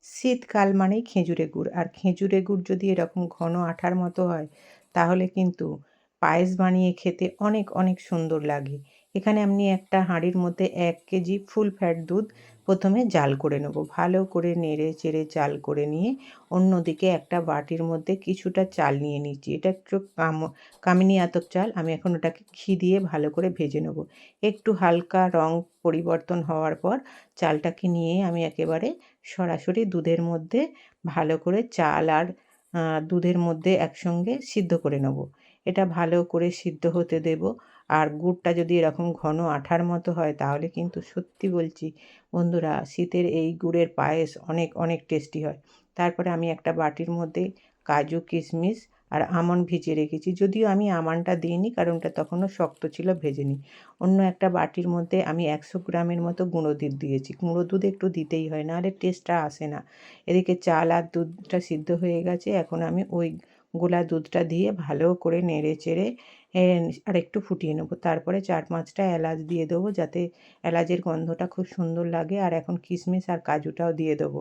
শীতকাল মানেই খেজুরে গুড়, আর খেজুরে গুড় যদি এরকম ঘন আঠার মতো হয় তাহলে কিন্তু পায়েস বানিয়ে খেতে অনেক অনেক সুন্দর লাগে। এখানে আমি একটা হাঁড়ির মধ্যে ১ কেজি ফুল ফ্যাট দুধ প্রথমে জাল করে নেব। ভালো করে নেড়ে চেড়ে জাল করে নিয়ে অন্যদিকে একটা বাটির মধ্যে কিছুটা চাল নিয়ে নিচ্ছি। এটা একটু কামিনী আতপ চাল। আমি এখন ওটাকে ঘি দিয়ে ভালো করে ভেজে নেব। একটু হালকা রং পরিবর্তন হওয়ার পর চালটাকে নিয়ে আমি একেবারে সরাসরি দুধের মধ্যে ভালো করে চাল আর দুধের মধ্যে একসঙ্গে সিদ্ধ করে নেব। এটা ভালো করে সিদ্ধ হতে দেব। আর গুড়টা যদি এরকম ঘন আঠার মতো হয় তাহলে কিন্তু সত্যি বলছি বন্ধুরা, শীতের এই গুড়ের পায়েস অনেক অনেক টেস্টি হয়। তারপরে আমি একটা বাটির মধ্যে কাজু, কিশমিশ আর আমন্ড ভিজিয়ে রেখেছি। যদিও আমি আমন্ডটা দিইনি, কারণ ওটা তখনও শক্ত ছিল, ভেজেনি। অন্য একটা বাটির মধ্যে আমি ১০০ গ্রামের মতো গুঁড়ো দুধ দিয়েছি। গুঁড়ো দুধ একটু দিতেই হয়, নাহলে টেস্টটা আসে না। এদিকে চাল আর দুধটা সিদ্ধ হয়ে গেছে। এখন আমি ওই গোলা দুধটা দিয়ে ভালো করে নেড়ে চেড়ে আরেকটু ফুটিয়ে নেব। তারপরে ৪-৫টা এলাচ দিয়ে দেবো, যাতে এলাচের গন্ধটা খুব সুন্দর লাগে। আর এখন কিশমিশ আর কাজুটাও দিয়ে দেবো।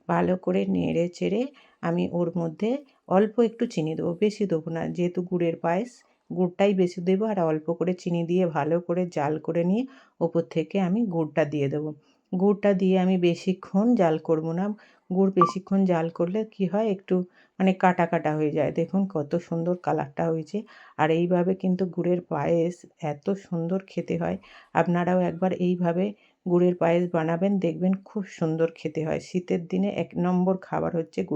ভালো করে নেড়ে চেড়ে আমি ওর মধ্যে অল্প একটু চিনি দেবো, বেশি দেবো না। যেহেতু গুড়ের পায়েস, গুড়টাই বেশি দেবো। আর অল্প করে চিনি দিয়ে ভালো করে জাল করে নিয়ে ওপর থেকে আমি গুড়টা দিয়ে দেবো। গুড়টা দিয়ে আমি বেশিক্ষণ জাল করব না। গুড় বেশিক্ষণ জাল করলে কি হয়, একটু মানে কাটা কাটা হয়ে যায়। দেখুন কত সুন্দর কালারটা হয়েছে। আর এইভাবে কিন্তু গুড়ের পায়েস এত সুন্দর খেতে হয়। আপনারাও একবার এইভাবে গুড়ের পায়েস বানাবেন, দেখবেন খুব সুন্দর খেতে হয়। শীতের দিনে ১ নম্বর খাবার হচ্ছে গুড়ের